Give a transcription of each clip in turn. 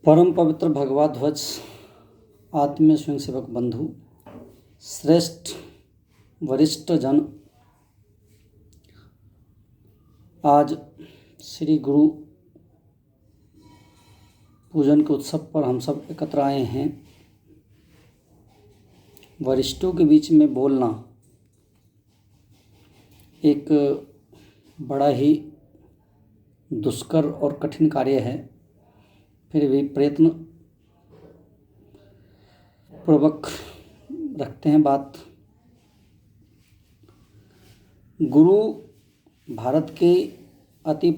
परम पवित्र भगवा ध्वज आत्मीय स्वयंसेवक बंधु, श्रेष्ठ वरिष्ठ जन, आज श्री गुरु पूजन के उत्सव पर हम सब एकत्र आए हैं। वरिष्ठों के बीच में बोलना एक बड़ा ही दुष्कर और कठिन कार्य है, फिर भी प्रयत्न पूर्वक रखते हैं बात। गुरु भारत के अति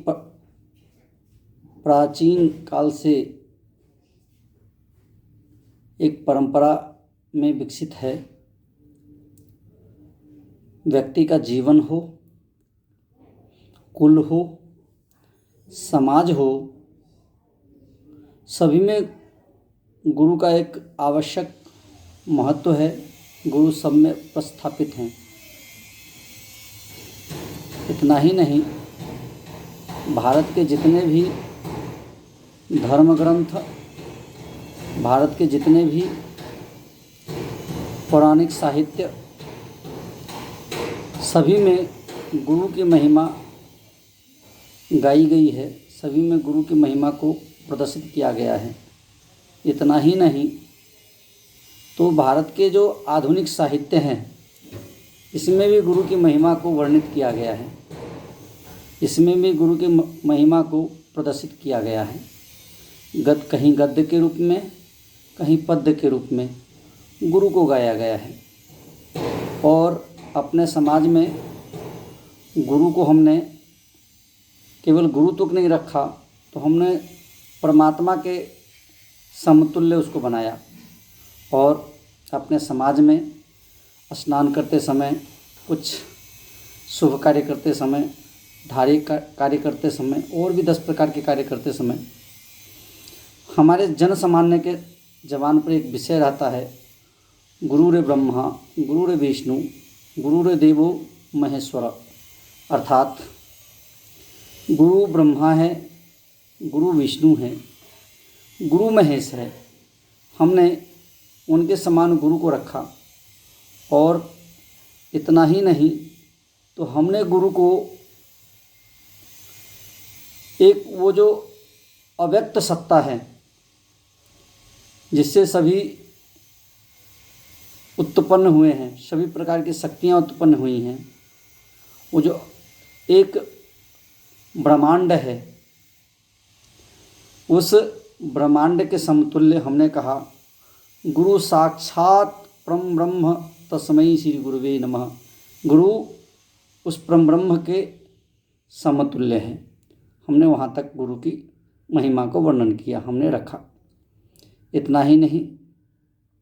प्राचीन काल से एक परंपरा में विकसित है। व्यक्ति का जीवन हो, कुल हो, समाज हो, सभी में गुरु का एक आवश्यक महत्व है। गुरु सब में प्रस्थापित हैं। इतना ही नहीं, भारत के जितने भी धर्म ग्रंथ, भारत के जितने भी पौराणिक साहित्य, सभी में गुरु की महिमा गाई गई है। सभी में गुरु की महिमा को प्रदर्शित किया गया है। इतना ही नहीं, तो भारत के जो आधुनिक साहित्य हैं, इसमें भी गुरु की महिमा को वर्णित किया गया है। इसमें भी गुरु की महिमा को प्रदर्शित किया गया है। कहीं गद्य के रूप में, कहीं पद्य के रूप में गुरु को गाया गया है। और अपने समाज में गुरु को हमने केवल गुरु तक नहीं रखा, तो हमने परमात्मा के समतुल्य उसको बनाया। और अपने समाज में स्नान करते समय, कुछ शुभ कार्य करते समय, धार्मिक कार्य करते समय, और भी 10 प्रकार के कार्य करते समय हमारे जन सामान्य के जबान पर एक विषय रहता है, गुरुरे ब्रह्मा गुरुरे विष्णु गुरुरे देवो महेश्वर। अर्थात गुरु ब्रह्मा है, गुरु विष्णु है, गुरु महेश है। हमने उनके समान गुरु को रखा। और इतना ही नहीं, तो हमने गुरु को एक वो जो अव्यक्त सत्ता है, जिससे सभी उत्पन्न हुए हैं, सभी प्रकार की शक्तियाँ उत्पन्न हुई हैं, वो जो एक ब्रह्मांड है, उस ब्रह्मांड के समतुल्य हमने कहा गुरु साक्षात परम ब्रह्म तस्मै श्री गुरुवे नमः। गुरु उस परम ब्रह्म के समतुल्य है। हमने वहाँ तक गुरु की महिमा को वर्णन किया, हमने रखा। इतना ही नहीं,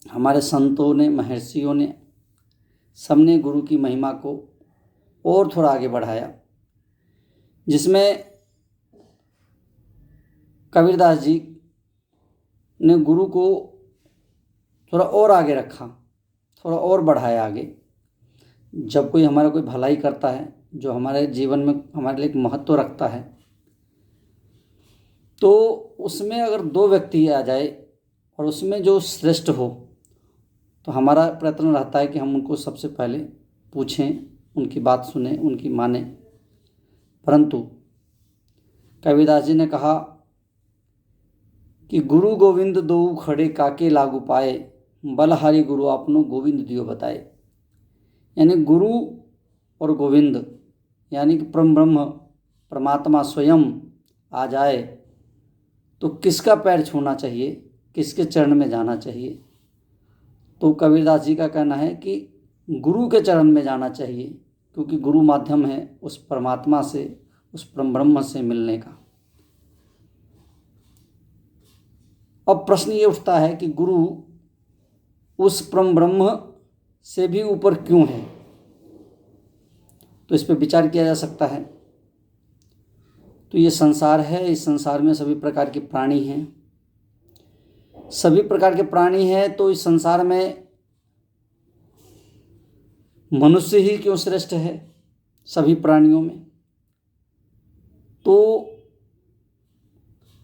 हमारे संतों ने, महर्षियों ने, सबने गुरु की महिमा को और थोड़ा आगे बढ़ाया, जिसमें कबीरदास जी ने गुरु को थोड़ा और आगे रखा, थोड़ा और बढ़ाया आगे। जब कोई हमारा कोई भलाई करता है, जो हमारे जीवन में हमारे लिए एक महत्व रखता है, तो उसमें अगर 2 व्यक्ति आ जाए और उसमें जो श्रेष्ठ हो, तो हमारा प्रयत्न रहता है कि हम उनको सबसे पहले पूछें, उनकी बात सुने, उनकी माने। परंतु कबीरदास जी ने कहा कि गुरु गोविंद दो खड़े काके लागू पाए, बलहारी गुरु आपनो गोविंद दियो बताए। यानी गुरु और गोविंद, यानी कि परम ब्रह्म परमात्मा स्वयं आ जाए, तो किसका पैर छूना चाहिए, किसके चरण में जाना चाहिए? तो कबीरदास जी का कहना है कि गुरु के चरण में जाना चाहिए, क्योंकि गुरु माध्यम है उस परमात्मा से, उस परम ब्रह्म से मिलने का। अब प्रश्न ये उठता है कि गुरु उस परम ब्रह्म से भी ऊपर क्यों है? तो इस पर विचार किया जा सकता है। तो ये संसार है, इस संसार में सभी प्रकार के प्राणी हैं। सभी प्रकार के प्राणी हैं, तो इस संसार में मनुष्य ही क्यों श्रेष्ठ है सभी प्राणियों में? तो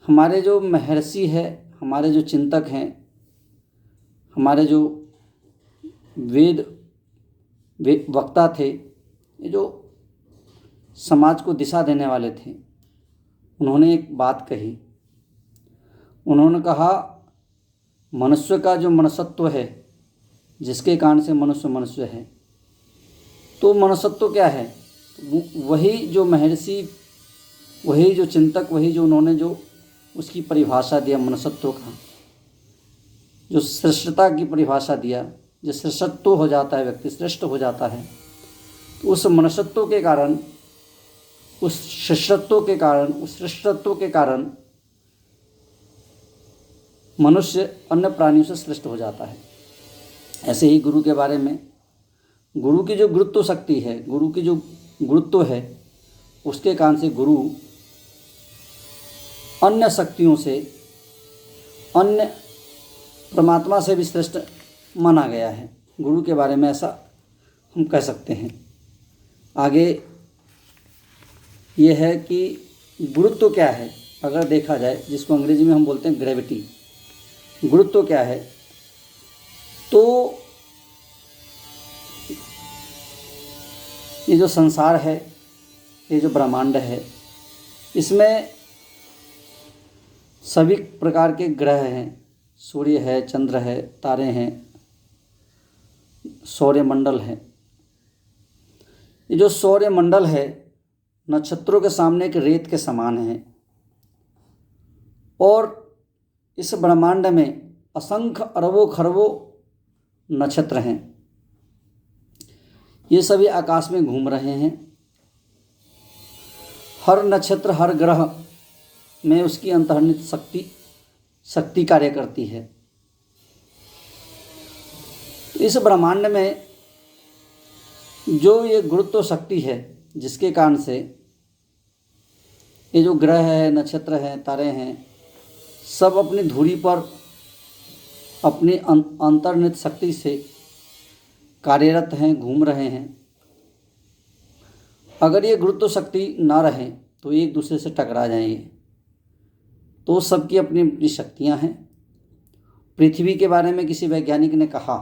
हमारे जो महर्षि है, हमारे जो चिंतक हैं, हमारे जो वेद वक्ता थे, ये जो समाज को दिशा देने वाले थे, उन्होंने एक बात कही। उन्होंने कहा मनुष्य का जो मनुष्यत्व है, जिसके कारण से मनुष्य मनुष्य है, तो मनुष्यत्व क्या है? वही जो महर्षि, वही जो चिंतक, वही जो उन्होंने जो उसकी परिभाषा दिया मनुष्यत्व का, जो श्रेष्ठता की परिभाषा दिया, जो श्रेष्ठत्व हो जाता है, व्यक्ति श्रेष्ठ हो जाता है, तो उस मनुष्यत्व के कारण, उस श्रेष्ठत्व के कारण, उस श्रेष्ठत्व के कारण मनुष्य अन्य प्राणियों से श्रेष्ठ हो जाता है। ऐसे ही गुरु के बारे में, गुरु की जो गुरुत्व शक्ति है, गुरु की जो गुरुत्व है, उसके कारण से गुरु अन्य शक्तियों से, अन्य परमात्मा से भी श्रेष्ठ माना गया है। गुरु के बारे में ऐसा हम कह सकते हैं। आगे ये है कि गुरुत्व क्या है, अगर देखा जाए, जिसको अंग्रेजी में हम बोलते हैं ग्रेविटी। गुरुत्व क्या है? तो ये जो संसार है, ये जो ब्रह्मांड है, इसमें सभी प्रकार के ग्रह हैं, सूर्य है, चंद्र है, तारे हैं, सौरमंडल है। ये जो सौरमंडल है नक्षत्रों के सामने एक रेत के समान है, और इस ब्रह्मांड में असंख्य अरबों खरबों नक्षत्र हैं। ये सभी आकाश में घूम रहे हैं। हर नक्षत्र, हर ग्रह में उसकी अंतर्निहित शक्ति कार्य करती है। तो इस ब्रह्मांड में जो ये गुरुत्व शक्ति है, जिसके कारण से ये जो ग्रह है, नक्षत्र हैं, तारे हैं, सब अपनी धुरी पर अपनी अंतर्निहित शक्ति से कार्यरत हैं, घूम रहे हैं। अगर ये गुरुत्व शक्ति ना रहे तो एक दूसरे से टकरा जाएंगे। तो सबकी अपनी अपनी शक्तियां हैं। पृथ्वी के बारे में किसी वैज्ञानिक ने कहा,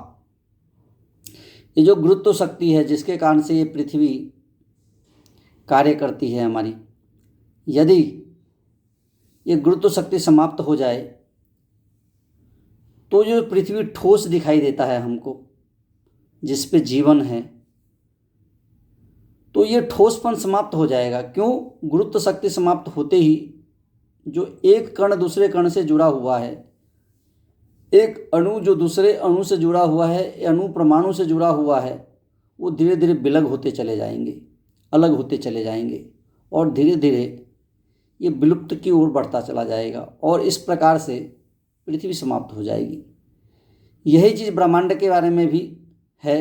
ये जो गुरुत्व शक्ति है, जिसके कारण से ये पृथ्वी कार्य करती है हमारी, यदि ये गुरुत्व शक्ति समाप्त हो जाए तो जो पृथ्वी ठोस दिखाई देता है हमको, जिस पे जीवन है, तो ये ठोसपन समाप्त हो जाएगा। क्यों? गुरुत्व शक्ति समाप्त होते ही जो एक कण दूसरे कण से जुड़ा हुआ है, एक अणु जो दूसरे अणु से जुड़ा हुआ है, अणु परमाणु से जुड़ा हुआ है, वो धीरे धीरे विलग होते चले जाएंगे, अलग होते चले जाएंगे, और धीरे धीरे ये विलुप्त की ओर बढ़ता चला जाएगा, और इस प्रकार से पृथ्वी समाप्त हो जाएगी। यही चीज़ ब्रह्मांड के बारे में भी है।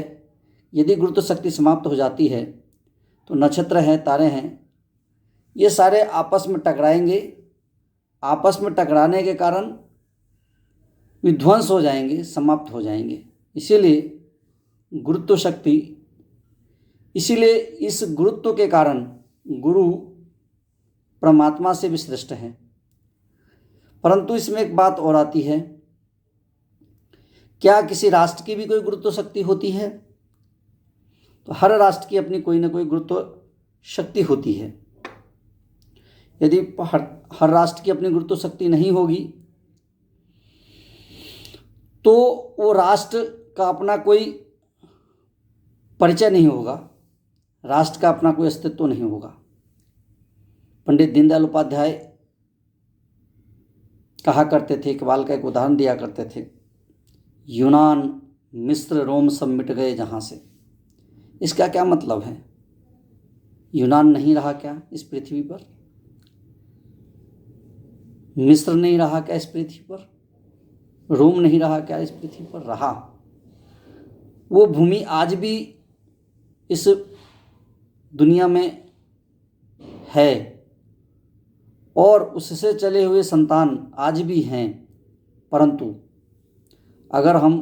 यदि गुरुत्व शक्ति समाप्त हो जाती है तो नक्षत्र हैं, तारे हैं, ये सारे आपस में टकराएंगे। आपस में टकराने के कारण विध्वंस हो जाएंगे, समाप्त हो जाएंगे। इसीलिए गुरुत्व शक्ति, इसीलिए इस गुरुत्व के कारण गुरु परमात्मा से भी श्रेष्ठ है। परंतु इसमें एक बात और आती है, क्या किसी राष्ट्र की भी कोई गुरुत्व शक्ति होती है? तो हर राष्ट्र की अपनी कोई ना कोई गुरुत्व शक्ति होती है। यदि हर राष्ट्र की अपनी गुरुत्व शक्ति नहीं होगी तो वो राष्ट्र का अपना कोई परिचय नहीं होगा, राष्ट्र का अपना कोई अस्तित्व नहीं होगा। पंडित दीनदयाल उपाध्याय कहा करते थे, इकबाल का एक उदाहरण दिया करते थे, यूनान, मिस्र, रोम सब मिट गए जहाँ से। इसका क्या मतलब है? यूनान नहीं रहा क्या इस पृथ्वी पर? मिस्र नहीं रहा क्या इस पृथ्वी पर? रोम नहीं रहा क्या इस पृथ्वी पर? रहा। वो भूमि आज भी इस दुनिया में है, और उससे चले हुए संतान आज भी हैं। परंतु अगर हम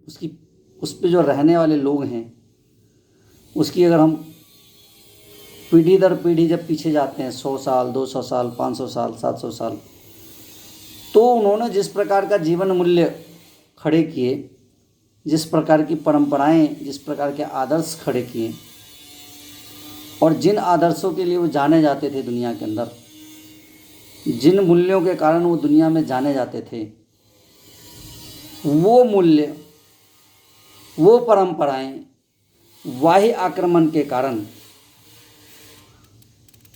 उस पे जो रहने वाले लोग हैं, उसकी अगर हम पीढ़ी दर पीढ़ी जब पीछे जाते हैं, 100 साल, 200 साल, 500 साल, 700 साल, तो उन्होंने जिस प्रकार का जीवन मूल्य खड़े किए, जिस प्रकार की परंपराएं, जिस प्रकार के आदर्श खड़े किए, और जिन आदर्शों के लिए वो जाने जाते थे दुनिया के अंदर, जिन मूल्यों के कारण वो दुनिया में जाने जाते थे, वो मूल्य, वो परंपराएं वाही आक्रमण के कारण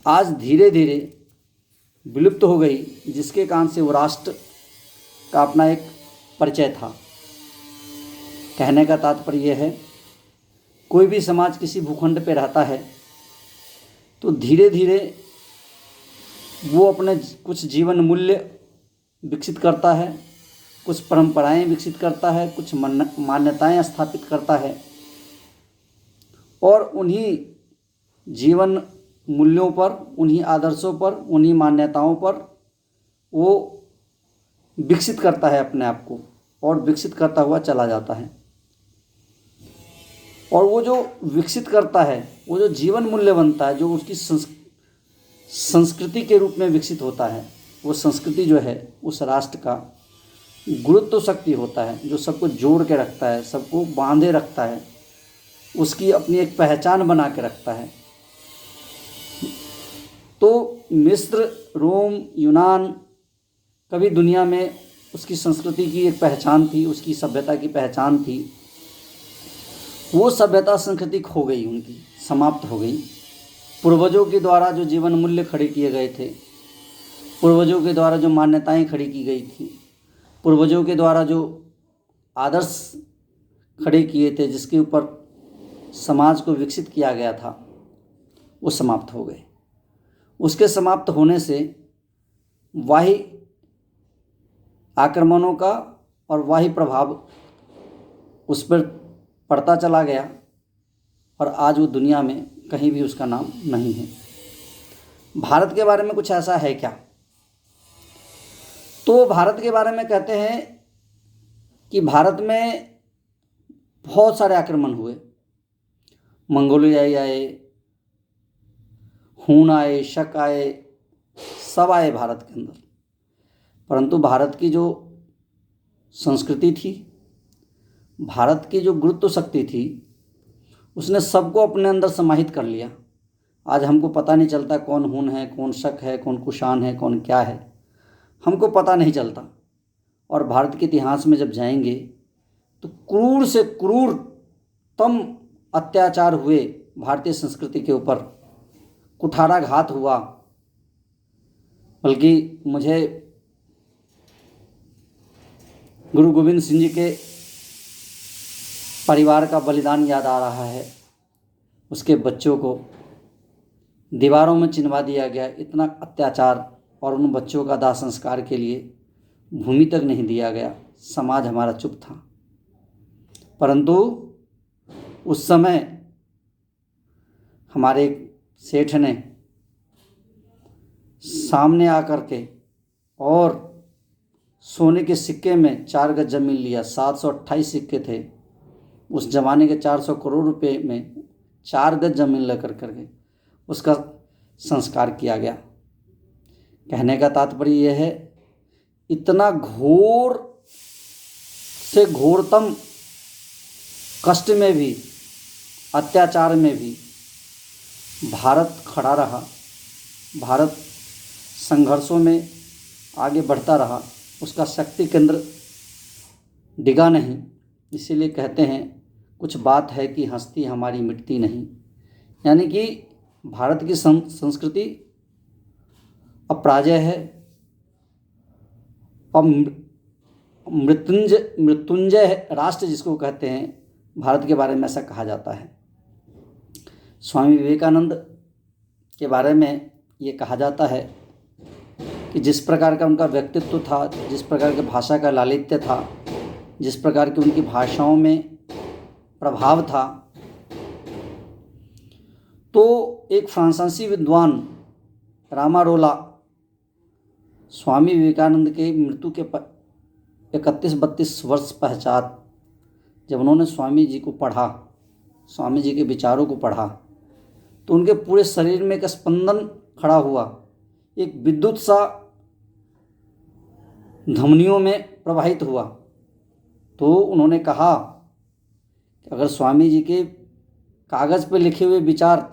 आज धीरे धीरे विलुप्त हो गई, जिसके कारण से वो राष्ट्र का अपना एक परिचय था। कहने का तात्पर्य यह है, कोई भी समाज किसी भूखंड पे रहता है तो धीरे धीरे वो अपने कुछ जीवन मूल्य विकसित करता है, कुछ परंपराएं विकसित करता है, कुछ मान्यताएं स्थापित करता है, और उन्हीं जीवन मूल्यों पर, उन्हीं आदर्शों पर, उन्हीं मान्यताओं पर वो विकसित करता है अपने आप को, और विकसित करता हुआ चला जाता है। और वो जो विकसित करता है, वो जो जीवन मूल्य बनता है, जो उसकी संस्कृति के रूप में विकसित होता है, वो संस्कृति जो है उस राष्ट्र का गुरुत्व शक्ति होता है, जो सबको जोड़ के रखता है, सबको बांधे रखता है, उसकी अपनी एक पहचान बना के रखता है। तो मिस्र, रोम, यूनान कभी दुनिया में उसकी संस्कृति की एक पहचान थी, उसकी सभ्यता की पहचान थी। वो सभ्यता संस्कृति खो गई, उनकी समाप्त हो गई। पूर्वजों के द्वारा जो जीवन मूल्य खड़े किए गए थे, पूर्वजों के द्वारा जो मान्यताएं खड़ी की गई थी, पूर्वजों के द्वारा जो आदर्श खड़े किए थे, जिसके ऊपर समाज को विकसित किया गया था, वो समाप्त हो गए। उसके समाप्त होने से वाही आक्रमणों का और वाही प्रभाव उस पर पड़ता चला गया, और आज वो दुनिया में कहीं भी उसका नाम नहीं है। भारत के बारे में कुछ ऐसा है क्या? तो भारत के बारे में कहते हैं कि भारत में बहुत सारे आक्रमण हुए। मंगोलियाई आए, हूण आए, शक आए, सब आए भारत के अंदर। परंतु भारत की जो संस्कृति थी, भारत की जो गुरुत्व शक्ति थी, उसने सबको अपने अंदर समाहित कर लिया। आज हमको पता नहीं चलता कौन हूण है, कौन शक है, कौन कुषाण है, कौन क्या है, हमको पता नहीं चलता। और भारत के इतिहास में जब जाएंगे तो क्रूर से क्रूरतम अत्याचार हुए भारतीय संस्कृति के ऊपर, कुठाराघात हुआ। बल्कि मुझे गुरु गोविंद सिंह जी के परिवार का बलिदान याद आ रहा है। उसके बच्चों को दीवारों में चिनवा दिया गया, इतना अत्याचार, और उन बच्चों का दाह संस्कार के लिए भूमि तक नहीं दिया गया। समाज हमारा चुप था। परंतु उस समय हमारे सेठ ने सामने आकर के और सोने के सिक्के में 4 गज जमीन लिया। 728 सिक्के थे उस जमाने के। 400 करोड़ रुपए में 4 गज जमीन लेकर करके उसका संस्कार किया गया। कहने का तात्पर्य यह है, इतना घोर से घोरतम कष्ट में भी, अत्याचार में भी भारत खड़ा रहा। भारत संघर्षों में आगे बढ़ता रहा, उसका शक्ति केंद्र डिगा नहीं। इसीलिए कहते हैं, कुछ बात है कि हस्ती हमारी मिटती नहीं। यानी कि भारत की संस्कृति अपराजय है और मृत्युंजय राष्ट्र जिसको कहते हैं, भारत के बारे में ऐसा कहा जाता है। स्वामी विवेकानंद के बारे में ये कहा जाता है कि जिस प्रकार का उनका व्यक्तित्व था, जिस प्रकार की भाषा का लालित्य था, जिस प्रकार की उनकी भाषाओं में प्रभाव था, तो एक फ्रांसीसी विद्वान रामारोला स्वामी विवेकानंद के मृत्यु के 31-32 वर्ष पश्चात जब उन्होंने स्वामी जी को पढ़ा, स्वामी जी के विचारों को पढ़ा, तो उनके पूरे शरीर में एक स्पंदन खड़ा हुआ। एक विद्युत सा धमनियों में प्रवाहित हुआ। तो उन्होंने कहा कि अगर स्वामी जी के कागज़ पे लिखे हुए विचार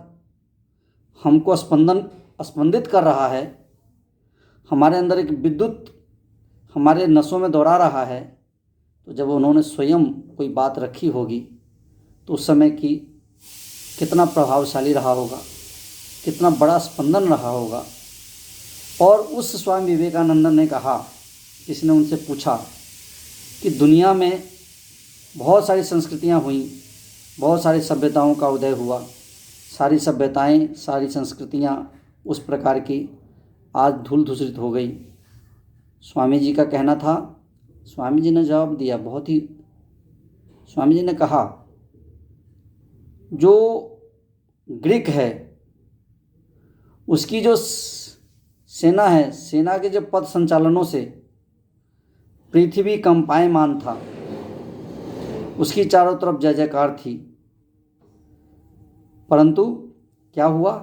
हमको स्पंदित कर रहा है, हमारे अंदर एक विद्युत हमारे नसों में दौड़ा रहा है, तो जब उन्होंने स्वयं कोई बात रखी होगी तो उस समय की कितना प्रभावशाली रहा होगा, कितना बड़ा स्पंदन रहा होगा। और उस स्वामी विवेकानंद ने कहा, किसी ने उनसे पूछा कि दुनिया में बहुत सारी संस्कृतियाँ हुई, बहुत सारी सभ्यताओं का उदय हुआ, सारी सभ्यताएं, सारी संस्कृतियाँ उस प्रकार की आज धूल धूसरित हो गई। स्वामी जी का कहना था, स्वामी जी ने जवाब दिया बहुत ही, स्वामी जी ने कहा जो ग्रीक है उसकी जो सेना है, सेना के जो पद संचालनों से पृथ्वी कंपायमान था, उसकी चारों तरफ जय जयकार थी। परंतु क्या हुआ,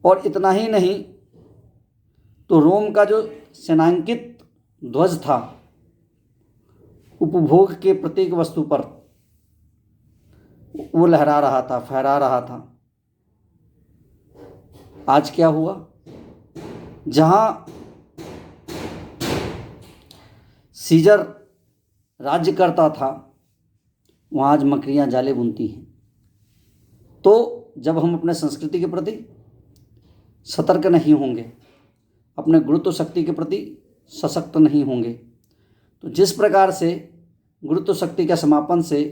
और इतना ही नहीं तो रोम का जो सेनांकित ध्वज था उपभोग के प्रत्येक वस्तु पर वो लहरा रहा था, फहरा रहा था। आज क्या हुआ, जहाँ सीजर राज्य करता था वहाँ आज मकड़ियाँ जाले बुनती हैं। तो जब हम अपने संस्कृति के प्रति सतर्क नहीं होंगे, अपने गुरुत्व शक्ति के प्रति सशक्त नहीं होंगे, तो जिस प्रकार से गुरुत्व शक्ति के समापन से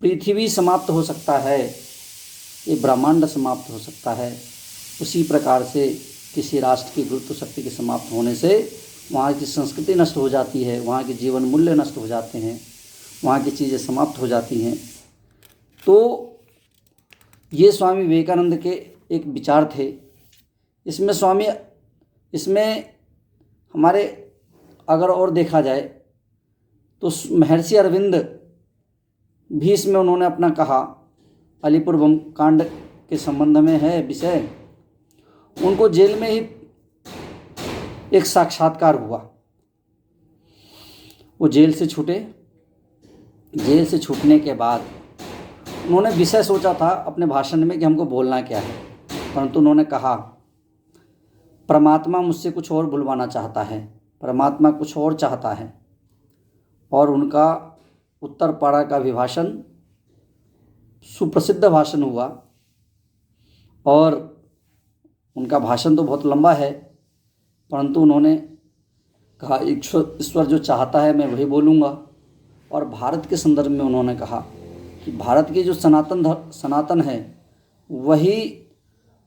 पृथ्वी समाप्त हो सकता है, ये ब्रह्मांड समाप्त हो सकता है, उसी प्रकार से किसी राष्ट्र की गुरुत्व शक्ति के समाप्त होने से वहाँ की संस्कृति नष्ट हो जाती है, वहाँ के जीवन मूल्य नष्ट हो जाते हैं, वहाँ की चीज़ें समाप्त हो जाती हैं। तो ये स्वामी विवेकानंद के एक विचार थे। इसमें हमारे अगर और देखा जाए तो महर्षि अरविंद भी इसमें उन्होंने अपना कहा। अलीपुर बम कांड के संबंध में है विषय। उनको जेल में ही एक साक्षात्कार हुआ। वो जेल से छूटे। जेल से छूटने के बाद उन्होंने विषय सोचा था अपने भाषण में कि हमको बोलना क्या है, परंतु उन्होंने कहा परमात्मा मुझसे कुछ और बुलवाना चाहता है, परमात्मा कुछ और चाहता है। और उनका उत्तर पाड़ा का अभिभाषण सुप्रसिद्ध भाषण हुआ। और उनका भाषण तो बहुत लंबा है, परंतु उन्होंने कहा ईश्वर जो चाहता है मैं वही बोलूँगा। और भारत के संदर्भ में उन्होंने कहा कि भारत की जो सनातन है वही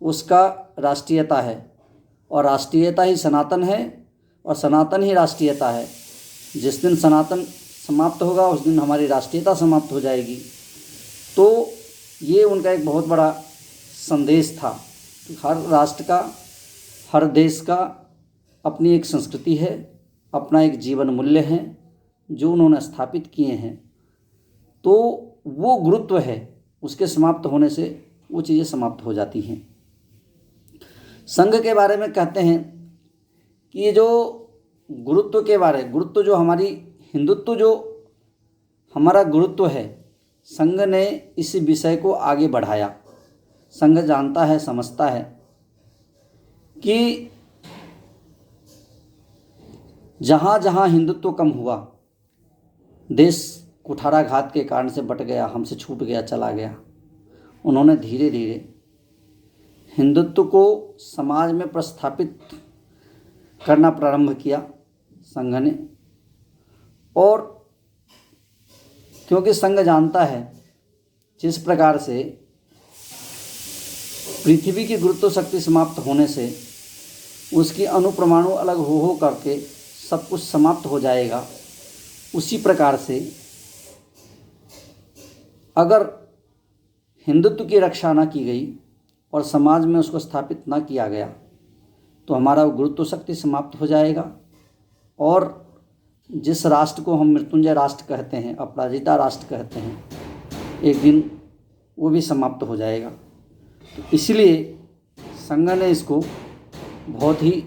उसका राष्ट्रीयता है, और राष्ट्रीयता ही सनातन है, और सनातन ही राष्ट्रीयता है। जिस दिन सनातन समाप्त होगा उस दिन हमारी राष्ट्रीयता समाप्त हो जाएगी। तो ये उनका एक बहुत बड़ा संदेश था कि हर राष्ट्र का, हर देश का अपनी एक संस्कृति है, अपना एक जीवन मूल्य है जो उन्होंने स्थापित किए हैं। तो वो गुरुत्व है, उसके समाप्त होने से वो चीज़ें समाप्त हो जाती हैं। संघ के बारे में कहते हैं कि ये जो गुरुत्व जो हमारी हिंदुत्व जो हमारा गुरुत्व है, संघ ने इस विषय को आगे बढ़ाया। संघ जानता है, समझता है कि जहाँ जहाँ हिंदुत्व कम हुआ, देश कुठाराघात के कारण से बट गया, हमसे छूट गया, चला गया। उन्होंने धीरे धीरे हिंदुत्व को समाज में प्रस्थापित करना प्रारंभ किया संघ ने। और क्योंकि संघ जानता है जिस प्रकार से पृथ्वी की गुरुत्व शक्ति समाप्त होने से उसकी अणुपरमाणु अलग हो करके सब कुछ समाप्त हो जाएगा, उसी प्रकार से अगर हिंदुत्व की रक्षा न की गई और समाज में उसको स्थापित न किया गया तो हमारा गुरुत्व शक्ति समाप्त हो जाएगा। और जिस राष्ट्र को हम मृत्युंजय राष्ट्र कहते हैं, अपराजिता राष्ट्र कहते हैं, एक दिन वो भी समाप्त हो जाएगा। तो इसलिए संघ ने इसको बहुत ही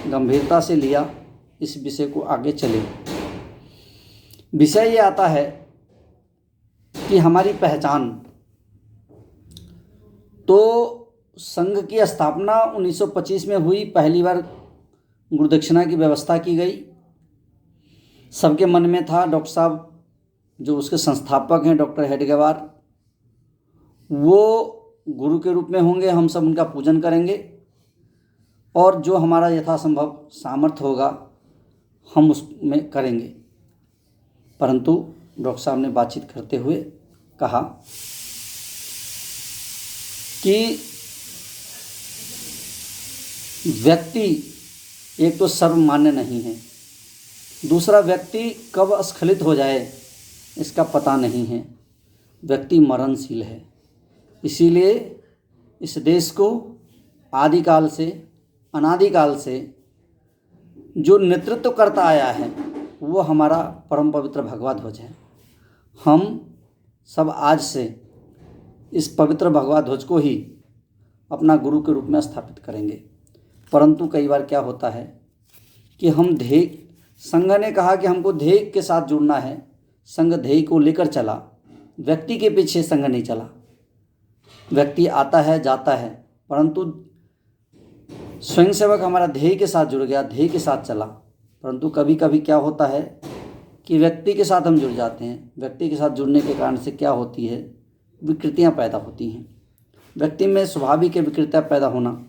गंभीरता से लिया, इस विषय को आगे चले। विषय ये आता है कि हमारी पहचान। तो संघ की स्थापना 1925 में हुई। पहली बार गुरुदक्षिणा की व्यवस्था की गई। सबके मन में था, डॉक्टर साहब जो उसके संस्थापक हैं डॉक्टर हेडगेवार, वो गुरु के रूप में होंगे, हम सब उनका पूजन करेंगे और जो हमारा यथासंभव सामर्थ्य होगा हम उसमें करेंगे। परंतु डॉक्टर साहब ने बातचीत करते हुए कहा कि व्यक्ति एक तो सर्वमान्य नहीं है, दूसरा व्यक्ति कब स्खलित हो जाए इसका पता नहीं है, व्यक्ति मरणशील है। इसीलिए इस देश को आदिकाल से अनादिकाल से जो नेतृत्व करता आया है वो हमारा परम पवित्र भगवा ध्वज है। हम सब आज से इस पवित्र भगवा ध्वज को ही अपना गुरु के रूप में स्थापित करेंगे। परंतु कई बार क्या होता है कि हम ध्येय, संघ ने कहा कि हमको ध्येय के साथ जुड़ना है, संघ ध्येय को लेकर चला, व्यक्ति के पीछे संघ नहीं चला। व्यक्ति आता है जाता है, परंतु स्वयंसेवक हमारा ध्येय के साथ जुड़ गया, ध्येय के साथ चला। परंतु कभी कभी क्या होता है कि व्यक्ति के साथ हम जुड़ जाते हैं। व्यक्ति के साथ जुड़ने के कारण से क्या होती है, विकृतियाँ पैदा होती हैं। व्यक्ति में स्वाभाविक है विकृतियाँ पैदा होना।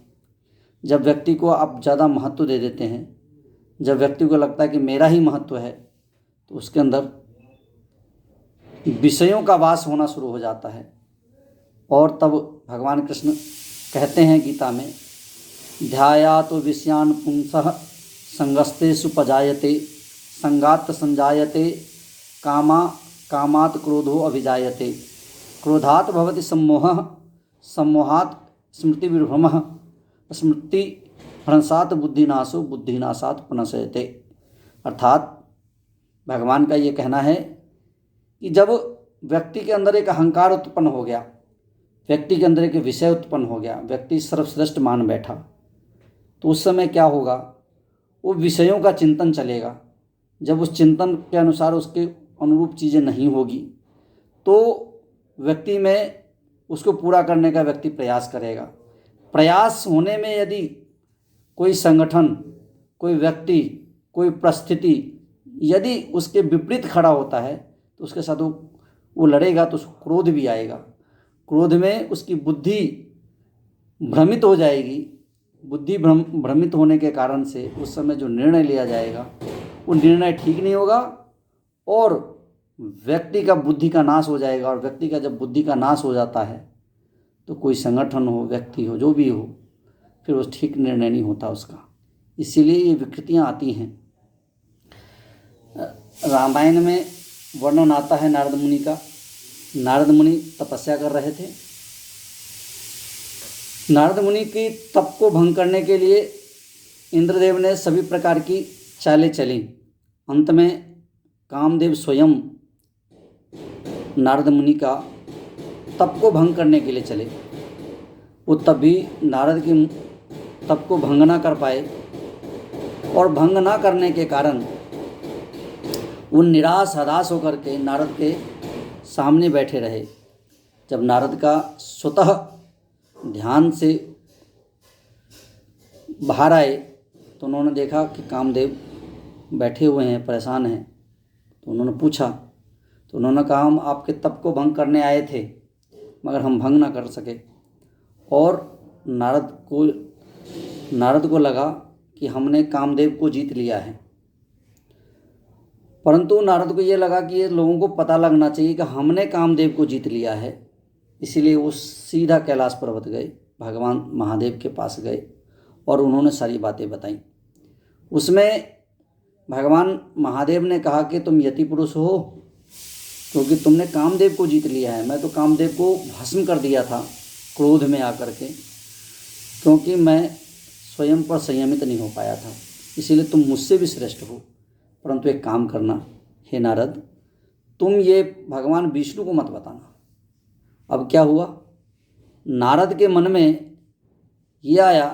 जब व्यक्ति को आप ज़्यादा महत्व दे देते हैं, जब व्यक्ति को लगता है कि मेरा ही महत्व है, तो उसके अंदर विषयों का वास होना शुरू हो जाता है। और तब भगवान कृष्ण कहते हैं गीता में, ध्यायातो विषयान पुंसः संगस्तेषु पजायते संगात संजायते कामात् क्रोधो अभिजायते क्रोधात् भवति सम्मोहः सम्मोहात् स्मृतिविभ्रमः स्मृति भ्रंशात् बुद्धिनाशो बुद्धिनाशात् प्रणश्यते। अर्थात भगवान का ये कहना है कि जब व्यक्ति के अंदर एक अहंकार उत्पन्न हो गया, व्यक्ति के अंदर एक विषय उत्पन्न हो गया, व्यक्ति सर्वश्रेष्ठ मान बैठा, तो उस समय क्या होगा, वो विषयों का चिंतन चलेगा। जब उस चिंतन के अनुसार उसके अनुरूप चीज़ें नहीं होगी तो व्यक्ति में उसको पूरा करने का व्यक्ति प्रयास करेगा। प्रयास होने में यदि कोई संगठन, कोई व्यक्ति, कोई परिस्थिति यदि उसके विपरीत खड़ा होता है तो उसके साथ वो लड़ेगा तो उसको क्रोध भी आएगा। क्रोध में उसकी बुद्धि भ्रमित हो जाएगी। बुद्धि भ्रमित होने के कारण से उस समय जो निर्णय लिया जाएगा वो निर्णय ठीक नहीं होगा और व्यक्ति का बुद्धि का नाश हो जाएगा। और व्यक्ति का जब बुद्धि का नाश हो जाता है तो कोई संगठन हो, व्यक्ति हो, जो भी हो, फिर वो ठीक निर्णय नहीं होता उसका। इसीलिए ये विकृतियाँ आती हैं। रामायण में वर्णन आता है नारद मुनि का। नारद मुनि तपस्या कर रहे थे। नारद मुनि की तप को भंग करने के लिए इंद्रदेव ने सभी प्रकार की चालें चली। अंत में कामदेव स्वयं नारद मुनि का तप को भंग करने के लिए चले। वो तब भी नारद की तप को भंग ना कर पाए और भंग ना करने के कारण वो निराश हताश होकर के नारद के सामने बैठे रहे। जब नारद का स्वतः ध्यान से बाहर आए तो उन्होंने देखा कि कामदेव बैठे हुए हैं, परेशान हैं। तो उन्होंने पूछा, तो उन्होंने कहा हम आपके तप को भंग करने आए थे मगर हम भंग ना कर सके। और नारद को लगा कि हमने कामदेव को जीत लिया है। परंतु नारद को ये लगा कि ये लोगों को पता लगना चाहिए कि हमने कामदेव को जीत लिया है। इसीलिए वो सीधा कैलाश पर्वत गए, भगवान महादेव के पास गए और उन्होंने सारी बातें बताई। उसमें भगवान महादेव ने कहा कि तुम यति पुरुष हो क्योंकि तुमने कामदेव को जीत लिया है। मैं तो कामदेव को भस्म कर दिया था क्रोध में आकर के, क्योंकि मैं स्वयं पर संयमित नहीं हो पाया था। इसीलिए तुम मुझसे भी श्रेष्ठ हो। परंतु एक काम करना, हे नारद, तुम ये भगवान विष्णु को मत बताना। अब क्या हुआ, नारद के मन में ये आया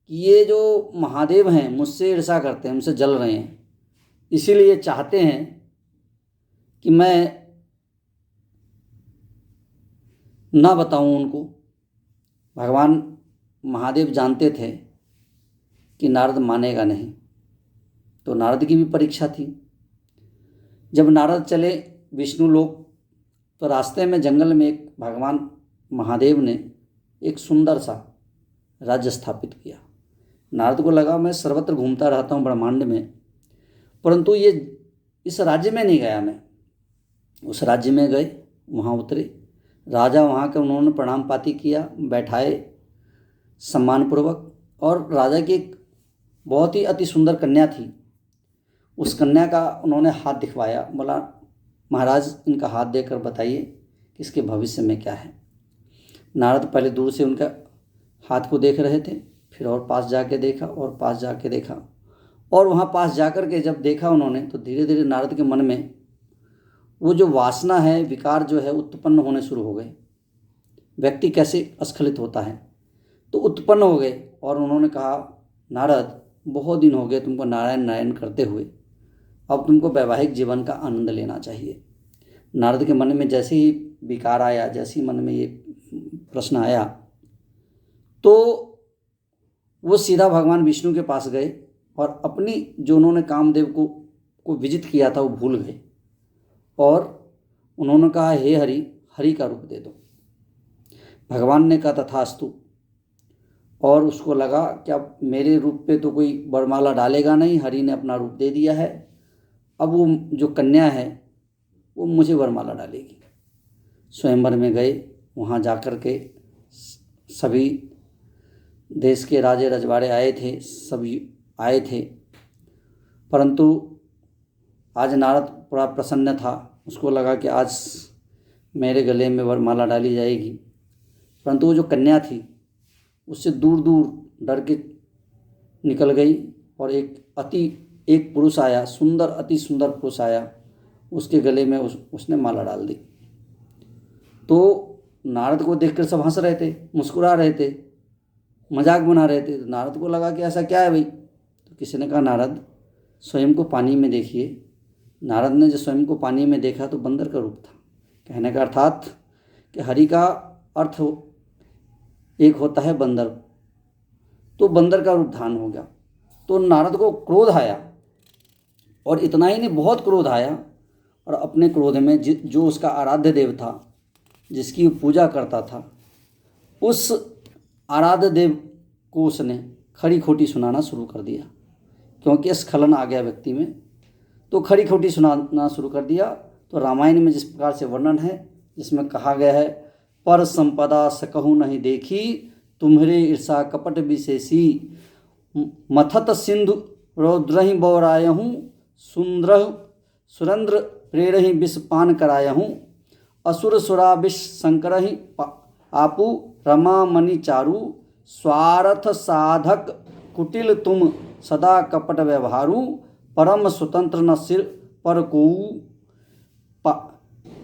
कि ये जो महादेव हैं मुझसे ईर्ष्या करते हैं, मुझसे जल रहे हैं, इसीलिए चाहते हैं कि मैं ना बताऊं उनको। भगवान महादेव जानते थे कि नारद मानेगा नहीं, तो नारद की भी परीक्षा थी। जब नारद चले विष्णु लोक, तो रास्ते में जंगल में एक भगवान महादेव ने एक सुंदर सा राज्य स्थापित किया। नारद को लगा मैं सर्वत्र घूमता रहता हूँ ब्रह्मांड में, परंतु ये इस राज्य में नहीं गया मैं। उस राज्य में गए, वहाँ उतरे, राजा वहाँ के उन्होंने प्रणाम पाती किया, बैठाए सम्मानपूर्वक, और राजा की एक बहुत ही अति सुंदर कन्या थी। उस कन्या का उन्होंने हाथ दिखवाया, बोला महाराज इनका हाथ देकर बताइए कि इसके भविष्य में क्या है। नारद पहले दूर से उनका हाथ को देख रहे थे, फिर और पास जाके देखा और पास जाके देखा, और वहाँ पास जाकर के जब देखा उन्होंने, तो धीरे धीरे नारद के मन में वो जो वासना है, विकार जो है, उत्पन्न होने शुरू हो गए। व्यक्ति कैसे स्खलित होता है, तो उत्पन्न हो गए। और उन्होंने कहा नारद बहुत दिन हो गए तुमको नारायण नारायण करते हुए, अब तुमको वैवाहिक जीवन का आनंद लेना चाहिए। नारद के मन में जैसे ही विकार आया, जैसे ही मन में ये प्रश्न आया, तो वो सीधा भगवान विष्णु के पास गए और अपनी जो उन्होंने कामदेव को विजित किया था वो भूल गए, और उन्होंने कहा हे हरि, हरि का रूप दे दो। भगवान ने कहा तथास्तु, और उसको लगा कि अब मेरे रूप पे तो कोई वरमाला डालेगा नहीं, हरि ने अपना रूप दे दिया है, अब वो जो कन्या है वो मुझे वरमाला डालेगी। स्वयंवर में गए, वहाँ जाकर के सभी देश के राजे रजवाड़े आए थे, सभी आए थे, परंतु आज नारद बड़ा प्रसन्न था। उसको लगा कि आज मेरे गले में वरमाला डाली जाएगी, परंतु वो जो कन्या थी उससे दूर दूर डर के निकल गई, और एक पुरुष आया, सुंदर अति सुंदर पुरुष आया, उसके गले में उसने माला डाल दी। तो नारद को देखकर सब हंस रहे थे, मुस्कुरा रहे थे, मजाक बना रहे थे। तो नारद को लगा कि ऐसा क्या है भाई। तो किसी ने कहा नारद स्वयं को पानी में देखिए। नारद ने जब स्वयं को पानी में देखा तो बंदर का रूप था। कहने का अर्थात कि हरि का अर्थ एक होता है बंदर, तो बंदर का रूप धारण हो गया। तो नारद को क्रोध आया, और इतना ही नहीं, बहुत क्रोध आया, और अपने क्रोध में जो उसका आराध्य देव था, जिसकी वो पूजा करता था, उस आराध्य देव को उसने खरी खोटी सुनाना शुरू कर दिया। क्योंकि स्खलन आ गया व्यक्ति में, तो खरी खोटी सुनाना शुरू कर दिया। तो रामायण में जिस प्रकार से वर्णन है, जिसमें कहा गया है पर संपदा सकहु नहीं देखी, तुम्हरे ईर्षा कपट विशेषी, मथत सिंधु रौद्रहि बौरायहूँ, सुरेंद्र प्रेरहि विष पान करायहूँ, असुर सुरा विष संकरहि आपू, रमा मणि चारु, स्वार्थ साधक कुटिल तुम सदा कपट व्यवहारू, परम स्वतंत्र न सिर पर कोऊ,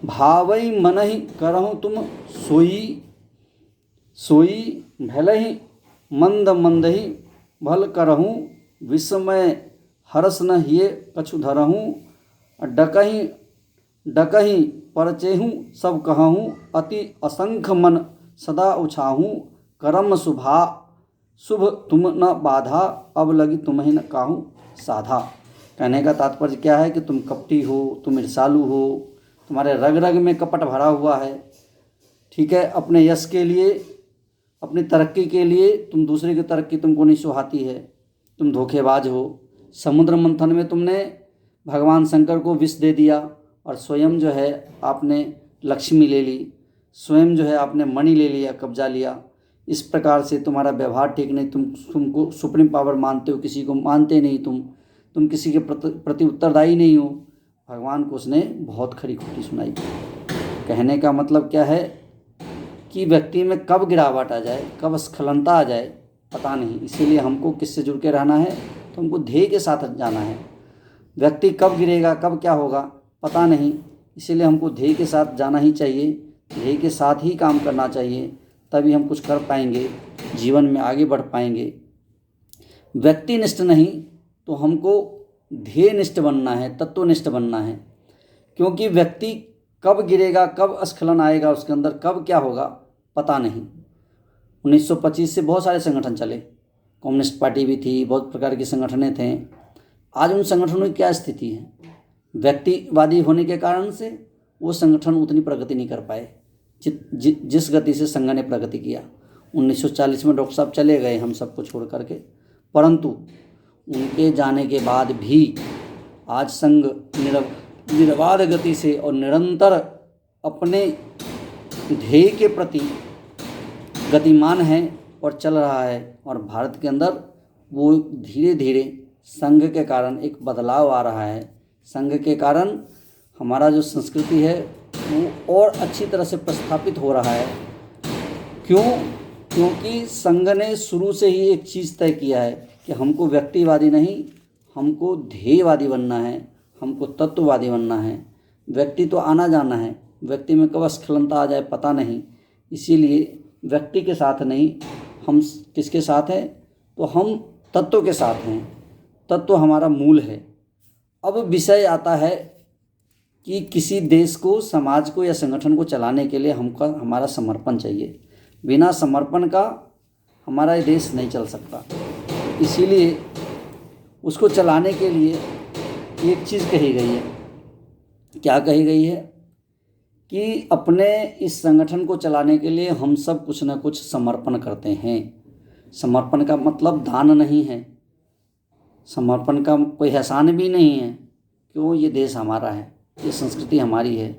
भावई मनहि करहु तुम सोई, सोई भलहि मंद मंदहि भल करहूँ, विस्मय हरस न हिये कछु धरहूँ, डकहि डकहि परचेहूँ सब कहूँ, अति असंख्य मन सदा उछाहूँ, करम शुभ तुम न बाधा, अब लगी तुम्हें न काहूँ साधा। कहने का तात्पर्य क्या है कि तुम कपटी हो, तुम ईर्षालु हो, तुम्हारे रग रग में कपट भरा हुआ है। ठीक है, अपने यश के लिए, अपनी तरक्की के लिए तुम दूसरे की तरक्की तुमको नहीं सुहाती है, तुम धोखेबाज हो। समुद्र मंथन में तुमने भगवान शंकर को विष दे दिया, और स्वयं जो है आपने लक्ष्मी ले ली, स्वयं जो है आपने मणि ले लिया, कब्जा लिया। इस प्रकार से तुम्हारा व्यवहार ठीक नहीं, तुमको सुप्रीम पावर मानते हो, किसी को मानते नहीं, तुम किसी के प्रति उत्तरदायी नहीं हो। भगवान को उसने बहुत खरी खोटी सुनाई। कहने का मतलब क्या है कि व्यक्ति में कब गिरावट आ जाए, कब स्खलनता आ जाए, पता नहीं। इसीलिए हमको किससे जुड़ के रहना है, तो हमको ध्येय के साथ जाना है। व्यक्ति कब गिरेगा, कब क्या होगा, पता नहीं। इसीलिए हमको ध्येय के साथ जाना ही चाहिए, ध्येय के साथ ही काम करना चाहिए, तभी हम कुछ कर पाएंगे, जीवन में आगे बढ़ पाएंगे। व्यक्तिनिष्ठ नहीं तो हमको ध्येयनिष्ठ बनना है, तत्वनिष्ठ बनना है। क्योंकि व्यक्ति कब गिरेगा, कब स्खलन आएगा उसके अंदर, कब क्या होगा पता नहीं। 1925 से बहुत सारे संगठन चले, कम्युनिस्ट पार्टी भी थी, बहुत प्रकार के संगठनें थे। आज उन संगठनों की क्या स्थिति है? व्यक्तिवादी होने के कारण से वो संगठन उतनी प्रगति नहीं कर पाए जिस गति से संघ ने प्रगति किया। 1940 में डॉक्टर साहब चले गए हम सबको छोड़ करके, परंतु उनके जाने के बाद भी आज संघ निर्बाध गति से और निरंतर अपने ध्येय के प्रति गतिमान है और चल रहा है। और भारत के अंदर वो धीरे धीरे संघ के कारण एक बदलाव आ रहा है। संघ के कारण हमारा जो संस्कृति है वो और अच्छी तरह से प्रस्थापित हो रहा है। क्यों? क्योंकि संघ ने शुरू से ही एक चीज़ तय किया है कि हमको व्यक्तिवादी नहीं, हमको ध्येयवादी बनना है, हमको तत्ववादी बनना है। व्यक्ति तो आना जाना है, व्यक्ति में कब स्खलनता आ जाए पता नहीं। इसीलिए व्यक्ति के साथ नहीं, हम किसके साथ हैं? तो हम तत्व के साथ हैं। तत्व हमारा मूल है। अब विषय आता है कि किसी देश को, समाज को या संगठन को चलाने के लिए हमारा समर्पण चाहिए। बिना समर्पण का हमारा ये देश नहीं चल सकता। इसीलिए उसको चलाने के लिए एक चीज़ कही गई है। क्या कही गई है? कि अपने इस संगठन को चलाने के लिए हम सब कुछ न कुछ समर्पण करते हैं। समर्पण का मतलब दान नहीं है, समर्पण का कोई एहसान भी नहीं है। क्यों? ये देश हमारा है, ये संस्कृति हमारी है,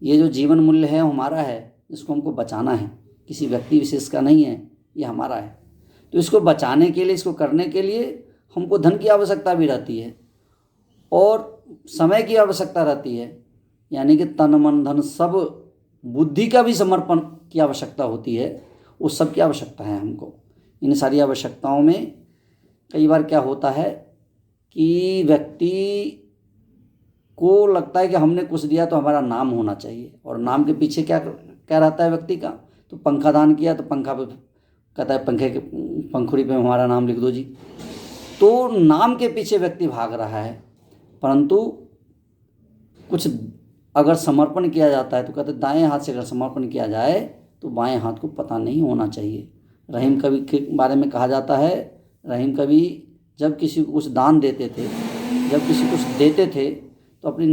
ये जो जीवन मूल्य है हमारा है, इसको हमको बचाना है, किसी व्यक्ति विशेष का नहीं है, ये हमारा है। तो इसको बचाने के लिए, इसको करने के लिए हमको धन की आवश्यकता भी रहती है और समय की आवश्यकता रहती है। यानी कि तन मन धन सब, बुद्धि का भी समर्पण की आवश्यकता होती है। उस सब की आवश्यकता है हमको। इन सारी आवश्यकताओं में कई बार क्या होता है कि व्यक्ति को लगता है कि हमने कुछ दिया तो हमारा नाम होना चाहिए, और नाम के पीछे क्या क्या रहता है व्यक्ति का? तो पंखा दान किया तो पंखा पे कहता है, पंखे के पंखुड़ी पे हमारा नाम लिख दो जी। तो नाम के पीछे व्यक्ति भाग रहा है। परंतु कुछ अगर समर्पण किया जाता है तो कहते दाएं हाथ से अगर समर्पण किया जाए तो बाएं हाथ को पता नहीं होना चाहिए। रहीम कवि के बारे में कहा जाता है, रहीम कवि जब किसी को कुछ दान देते थे, जब किसी को कुछ देते थे तो अपनी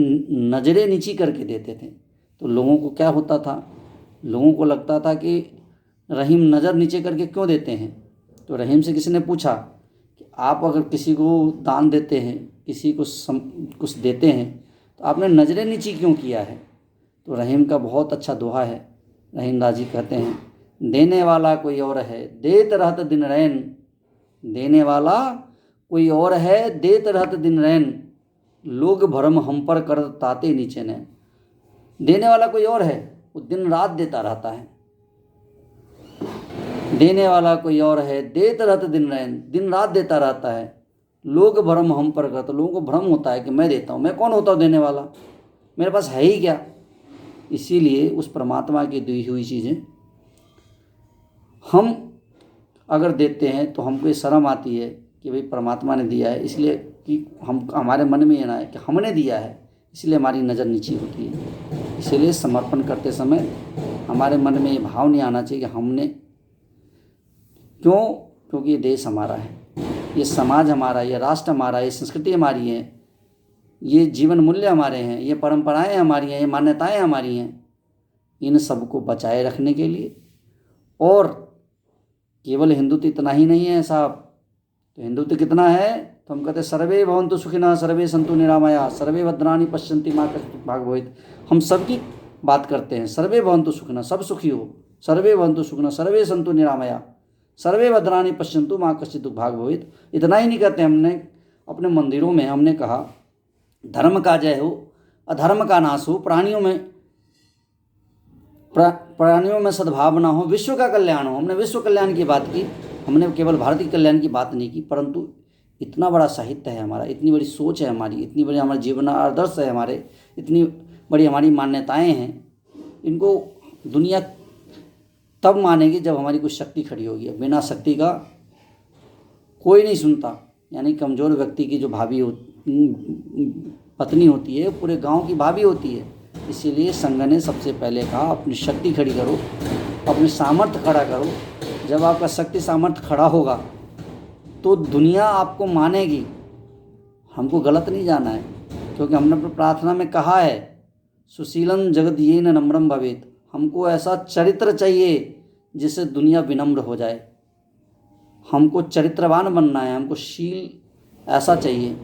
नज़रें नीची करके देते थे। तो लोगों को क्या होता था? लोगों को लगता था कि रहीम नज़र नीचे करके क्यों देते हैं? तो रहीम से किसी ने पूछा कि आप अगर किसी को दान देते हैं, किसी को कुछ देते हैं, तो आपने नज़रें नीची क्यों किया है? तो रहीम का बहुत अच्छा दोहा है। रहीम दास जी कहते हैं, देने वाला कोई और है देत रहत दिन रैन, देने वाला कोई और है देत रहत दिन रैन, लोग भरम हम पर कर ताते नीचे ने। देने वाला कोई और है, वो दिन रात देता रहता है। देने वाला कोई और है देत रहत दिन रैन, दिन रात देता रहता है। लोग भरम हम पर करते, लोगों को भ्रम होता है कि मैं देता हूँ, मैं कौन होता हूँ देने वाला, मेरे पास है ही क्या। इसीलिए उस परमात्मा की दी हुई चीज़ें हम अगर देते हैं तो हमको ये शर्म आती है कि भाई परमात्मा ने दिया है, इसलिए कि हम हमारे मन में ये ना है कि हमने दिया है, इसलिए हमारी नज़र नीची होती है। इसीलिए समर्पण करते समय हमारे मन में ये भाव नहीं आना चाहिए कि हमने, क्यों? क्योंकि ये देश हमारा है, ये समाज हमारा, ये राष्ट्र हमारा, ये संस्कृति हमारी है, ये जीवन मूल्य हमारे हैं, ये परंपराएं हमारी हैं, ये मान्यताएं हमारी हैं। इन सबको बचाए रखने के लिए, और केवल हिंदुत्व इतना ही नहीं है साहब, तो हिंदुत्व कितना है? तो हम कहते सर्वे भवन्तु सुखिनः, सर्वे सन्तु निरामया, सर्वे भद्राणि पश्यन्ति माँ कश्चित् भाग् भवेत्। हम सबकी बात करते हैं, सर्वे भवन्तु सुखिनः, सब सुखी हो, सर्वे भवन्तु सुखिनः, सर्वे सन्तु निरामया, सर्वे भद्राणि पश्यन्तु माँ कश्चित् भाग् भवेत्। इतना ही नहीं कहते, हमने अपने मंदिरों में हमने कहा धर्म का जय हो, अधर्म का नाश हो, प्राणियों में सद्भावना हो, विश्व का कल्याण हो। हमने विश्व कल्याण की बात की, हमने केवल भारतीय कल्याण की बात नहीं की। परंतु इतना बड़ा साहित्य है हमारा, इतनी बड़ी सोच है हमारी, इतनी बड़ी हमारा जीवन आदर्श है हमारे, इतनी बड़ी हमारी मान्यताएं हैं, इनको दुनिया तब मानेगी जब हमारी कुछ शक्ति खड़ी होगी। बिना शक्ति का कोई नहीं सुनता। यानी कमज़ोर व्यक्ति की जो पत्नी होती है पूरे गांव की भाभी होती है। इसीलिए संघ ने सबसे पहले कहा अपनी शक्ति खड़ी करो, अपनी सामर्थ्य खड़ा करो। जब आपका शक्ति सामर्थ्य खड़ा होगा तो दुनिया आपको मानेगी। हमको गलत नहीं जाना है, क्योंकि हमने अपनी प्रार्थना में कहा है सुशीलन जगदीयेन नम्रम भवेत। हमको ऐसा चरित्र चाहिए जिससे दुनिया विनम्र हो जाए। हमको चरित्रवान बनना है, हमको शील ऐसा चाहिए।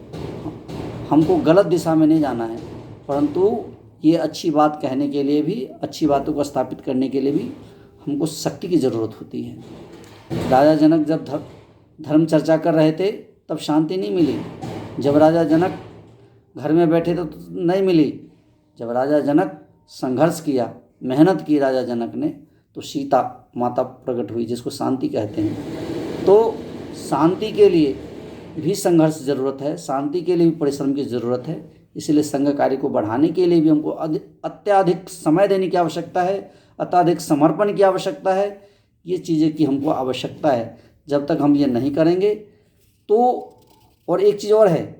हमको गलत दिशा में नहीं जाना है, परंतु ये अच्छी बात कहने के लिए भी, अच्छी बातों को स्थापित करने के लिए भी हमको शक्ति की ज़रूरत होती है। राजा जनक जब धर्म चर्चा कर रहे थे तब शांति नहीं मिली। जब राजा जनक घर में बैठे तो नहीं मिली। जब राजा जनक संघर्ष किया, मेहनत की राजा जनक ने, तो सीता माता प्रकट हुई, जिसको शांति कहते हैं। तो शांति के लिए भी संघर्ष ज़रूरत है, शांति के लिए भी परिश्रम की ज़रूरत है। इसलिए संघ कार्य को बढ़ाने के लिए भी हमको अत्याधिक समय देने की आवश्यकता है, अत्याधिक समर्पण की आवश्यकता है। ये चीज़ें की हमको आवश्यकता है। जब तक हम ये नहीं करेंगे तो, और एक चीज़ और है,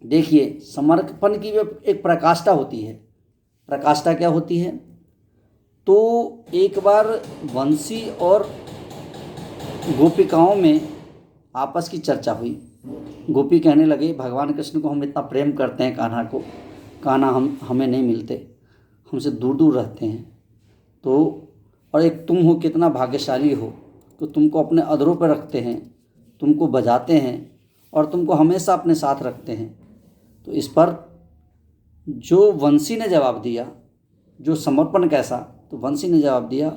देखिए समर्पण की एक प्रकाष्ठा होती है। प्रकाष्ठा क्या होती है? तो एक बार बंसी और गोपिकाओं में आपस की चर्चा हुई। गोपी कहने लगे भगवान कृष्ण को हम इतना प्रेम करते हैं, कान्हा को, कान्हा हमें नहीं मिलते, हमसे दूर दूर रहते हैं। तो और एक तुम हो, कितना भाग्यशाली हो, तो तुमको अपने अधरों पर रखते हैं, तुमको बजाते हैं और तुमको हमेशा अपने साथ रखते हैं। तो इस पर जो वंशी ने जवाब दिया, जो समर्पण कैसा, तो वंशी ने जवाब दिया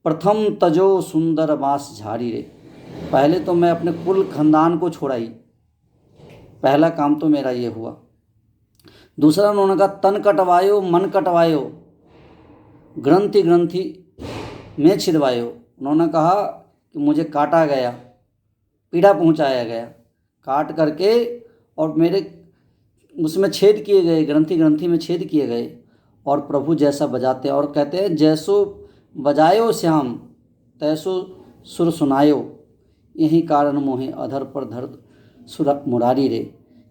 प्रथम तजो सुंदर बांस झाड़ी रे। पहले तो मैं अपने कुल खानदान को छोड़ाई, पहला काम तो मेरा ये हुआ। दूसरा उन्होंने कहा तन कटवायो मन कटवायो, ग्रंथि ग्रंथि में छिदवायो। उन्होंने कहा कि मुझे काटा गया, पीड़ा पहुंचाया गया, काट करके और मेरे उसमें छेद किए गए, ग्रंथि ग्रंथि में छेद किए गए। और प्रभु जैसा बजाते हैं, और कहते हैं जैसो बजायो श्याम तैसो सुर सुनायो, यही कारण मोहे अधर पर धर सुर मुरारी रे।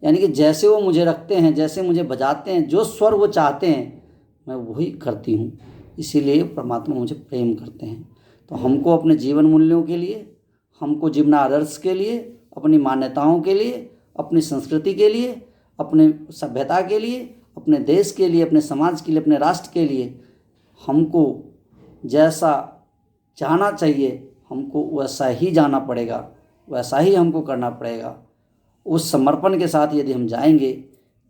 यानी कि जैसे वो मुझे रखते हैं, जैसे मुझे बजाते हैं, जो स्वर वो चाहते हैं मैं वही करती हूँ। इसीलिए परमात्मा मुझे प्रेम करते हैं। तो हमको अपने जीवन मूल्यों के लिए, हमको जीवन आदर्श के लिए, अपनी मान्यताओं के लिए, अपनी संस्कृति के लिए, अपने सभ्यता के लिए, अपने देश के लिए, अपने समाज के लिए, अपने राष्ट्र के लिए हमको जैसा जाना चाहिए हमको वैसा ही जाना पड़ेगा, वैसा ही हमको करना पड़ेगा। उस समर्पण के साथ यदि हम जाएंगे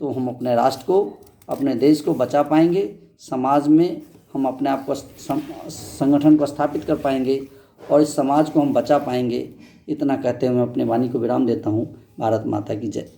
तो हम अपने राष्ट्र को, अपने देश को बचा पाएंगे। समाज में हम अपने आप को संगठन को स्थापित कर पाएंगे और इस समाज को हम बचा पाएंगे। इतना कहते हुए मैं अपनी वाणी को विराम देता हूँ। भारत माता की जय।